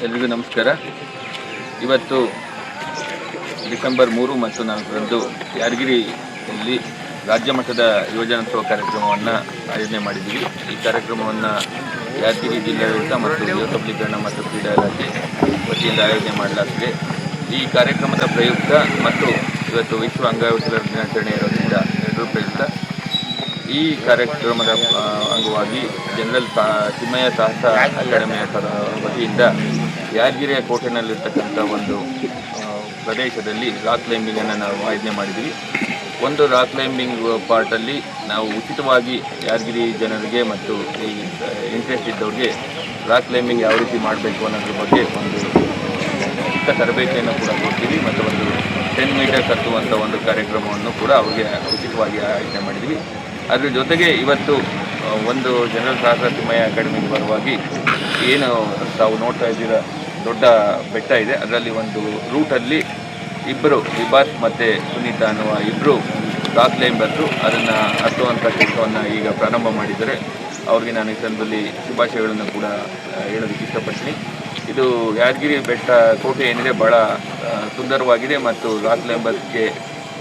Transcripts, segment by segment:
ಎಲ್ರಿಗೂ ನಮಸ್ಕಾರ. ಇವತ್ತು ಡಿಸೆಂಬರ್ 3 ಮತ್ತು 4ರಂದು ಯಾದಗಿರಿಯಲ್ಲಿ ರಾಜ್ಯ ಮಟ್ಟದ ಯುವಜನೋತ್ಸವ ಕಾರ್ಯಕ್ರಮವನ್ನು ಆಯೋಜನೆ ಮಾಡಿದ್ದೀವಿ. ಈ ಕಾರ್ಯಕ್ರಮವನ್ನು ಯಾದಗಿರಿ ಜಿಲ್ಲಾಡಳಿತ ಮತ್ತು ಯುವ ಸಬಲೀಕರಣ ಮತ್ತು ಕ್ರೀಡಾ ಇಲಾಖೆ ವತಿಯಿಂದ ಆಯೋಜನೆ ಮಾಡಲಾಗಿದೆ. ಈ ಕಾರ್ಯಕ್ರಮದ ಪ್ರಯುಕ್ತ ಮತ್ತು ಇವತ್ತು ವಿಶ್ವ ಅಂಗವಿಕಲರ ದಿನಾಚರಣೆ ಇರೋದ್ರಿಂದ ಎರಡೂ ಪ್ರಯುಕ್ತ ಈ ಕಾರ್ಯಕ್ರಮದ ಅಂಗವಾಗಿ ಜನರಲ್ ತಿಮ್ಮಯ್ಯ ಸಾಹಸ ಅಕಾಡೆಮಿಯ ವತಿಯಿಂದ ಯಾದಗಿರಿಯ ಕೋಟೆನಲ್ಲಿರ್ತಕ್ಕಂಥ ಒಂದು ಪ್ರದೇಶದಲ್ಲಿ ರಾಕ್ ಕ್ಲೈಂಬಿಂಗನ್ನು ನಾವು ಆಯೋಜನೆ ಮಾಡಿದ್ದೀವಿ. ಒಂದು ರಾಕ್ ಕ್ಲೈಂಬಿಂಗ್ ಪಾರ್ಟಲ್ಲಿ ನಾವು ಉಚಿತವಾಗಿ ಯಾದಗಿರಿ ಜನರಿಗೆ ಮತ್ತು ಈ ಇಂಟ್ರೆಸ್ಟ್ ಇದ್ದವ್ರಿಗೆ ರಾಕ್ ಕ್ಲೈಂಬಿಂಗ್ ಯಾವ ರೀತಿ ಮಾಡಬೇಕು ಅನ್ನೋದ್ರ ಬಗ್ಗೆ ಒಂದು ಚಿಕ್ಕ ತರಬೇತಿಯನ್ನು ಕೂಡ ಕೊಡ್ತೀವಿ ಮತ್ತು ಒಂದು 10 ಮೀಟರ್ಸ್ ಹತ್ತುವಂಥ ಒಂದು ಕಾರ್ಯಕ್ರಮವನ್ನು ಕೂಡ ಅವ್ರಿಗೆ ಉಚಿತವಾಗಿ ಆಯೋಜನೆ ಮಾಡಿದ್ವಿ. ಅದ್ರ ಜೊತೆಗೆ ಇವತ್ತು ಒಂದು ಜನರಲ್ ಸಾಹಸ ತಿಮ್ಮಯ್ಯ ಅಕಾಡೆಮಿಗೆ ಬರುವಾಗಿ ಏನು ತಾವು ನೋಡ್ತಾ ಇದ್ದೀರ ದೊಡ್ಡ ಬೆಟ್ಟ ಇದೆ, ಅದರಲ್ಲಿ ಒಂದು ರೂಟಲ್ಲಿ ಇಬ್ಬರು ವಿಭಾಸ್ ಮತ್ತು ಸುನೀತಾ ಅನ್ನುವ ಇಬ್ಬರು ರಾಕ್ ಕ್ಲೈಂಬರ್ಸು ಅದನ್ನು ಹತ್ತುವಂಥ ಕೆಲಸವನ್ನು ಈಗ ಪ್ರಾರಂಭ ಮಾಡಿದ್ದಾರೆ. ಅವ್ರಿಗೆ ನಾನು ಈ ಸಂದರ್ಭದಲ್ಲಿ ಶುಭಾಶಯಗಳನ್ನು ಕೂಡ ಹೇಳೋದಕ್ಕೆ ಇಷ್ಟಪಡ್ತೀನಿ. ಇದು ಯಾದಗಿರಿ ಬೆಟ್ಟ ಕೋಟೆ ಏನಿದೆ ಭಾಳ ಸುಂದರವಾಗಿದೆ ಮತ್ತು ರಾಕ್ ಕ್ಲೈಂಬರ್ಸ್ಗೆ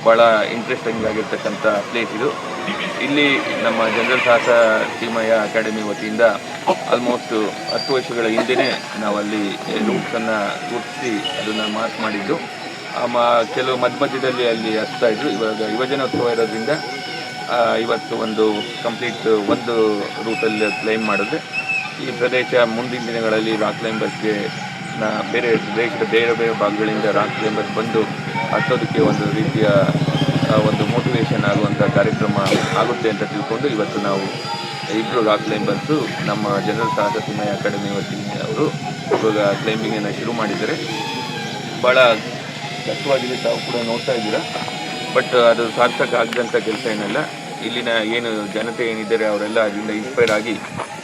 ಭಾಳ ಇಂಟ್ರೆಸ್ಟಿಂಗ್ ಆಗಿರ್ತಕ್ಕಂಥ ಪ್ಲೇಸ್ ಇದು. ಇಲ್ಲಿ ನಮ್ಮ ಜನರಲ್ ಸಾಹಸ ತಿಮ್ಮಯ್ಯ ಅಕಾಡೆಮಿ ವತಿಯಿಂದ ಆಲ್ಮೋಸ್ಟ್ 10 ವರ್ಷಗಳ ಹಿಂದೆಯೇ ನಾವಲ್ಲಿ ರೂಟ್ಸನ್ನು ಗುರುತಿಸಿ ಅದನ್ನು ಮಾರ್ಕ್ ಮಾಡಿದ್ದು. ಕೆಲವು ಮಧ್ಯದಲ್ಲಿ ಅಲ್ಲಿ ಹಚ್ತಾಯಿದ್ರು. ಇವಾಗ ಯುವಜನೋತ್ಸವ ಇರೋದ್ರಿಂದ ಇವತ್ತು ಒಂದು ಕಂಪ್ಲೀಟ್ ಒಂದು ರೂಟಲ್ಲಿ ಕ್ಲೈಮ್ ಮಾಡಿದ್ರೆ ಈ ಪ್ರದೇಶ ಮುಂದಿನ ದಿನಗಳಲ್ಲಿ ರಾಕ್ ಕ್ಲೈಂಬರ್ಸ್ಗೆ ಬೇರೆ ದೇಶದ ಬೇರೆ ಬೇರೆ ಭಾಗಗಳಿಂದ ರಾಕ್ ಕ್ಲೈಂಬರ್ಸ್ ಬಂದು ಹತ್ತೋದಕ್ಕೆ ಒಂದು ರೀತಿಯ ಒಂದು ಮೋಟಿವೇಶನ್ ಆಗುವಂಥ ಕಾರ್ಯಕ್ರಮ ಆಗುತ್ತೆ ಅಂತ ತಿಳ್ಕೊಂಡು ಇವತ್ತು ನಾವು ಇಬ್ಬರು ರಾಕ್ ಕ್ಲೈಂಬರ್ಸು ನಮ್ಮ ಜನರಲ್ ಸಾಹಸ ತಿಮ್ಮಯ್ಯ ಅಕಾಡೆಮಿ ವತಿಯಿಂದ ಅವರು ಇವಾಗ ಕ್ಲೈಂಬಿಂಗನ್ನು ಶುರು ಮಾಡಿದ್ದಾರೆ. ಭಾಳ ಕಷ್ಟವಾಗಿದೆ, ತಾವು ಕೂಡ ನೋಡ್ತಾ ಇದ್ದೀರಾ. ಬಟ್ ಅದು ಸಾರ್ಥಕ ಆಗದಂಥ ಕೆಲಸ ಏನಲ್ಲ. ಇಲ್ಲಿನ ಏನು ಜನತೆ ಏನಿದ್ದಾರೆ ಅವರೆಲ್ಲ ಅದರಿಂದ ಇನ್ಸ್ಪೈರ್ ಆಗಿ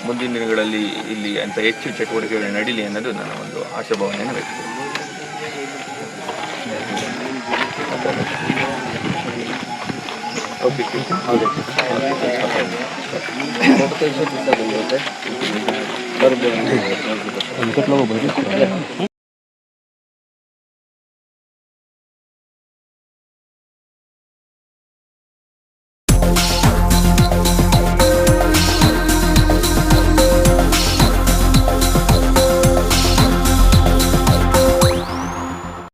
ಮುಂದಿನ ದಿನಗಳಲ್ಲಿ ಇಲ್ಲಿ ಅಂತ ಹೆಚ್ಚು ಚಟುವಟಿಕೆಗಳು ನಡೀಲಿ ಅನ್ನೋದು ನನ್ನ ಒಂದು ಆಶಾಭಾವನೆಯನ್ನು ವ್ಯಕ್ತಪಡಿಸಿದೆ. ಓಕೆ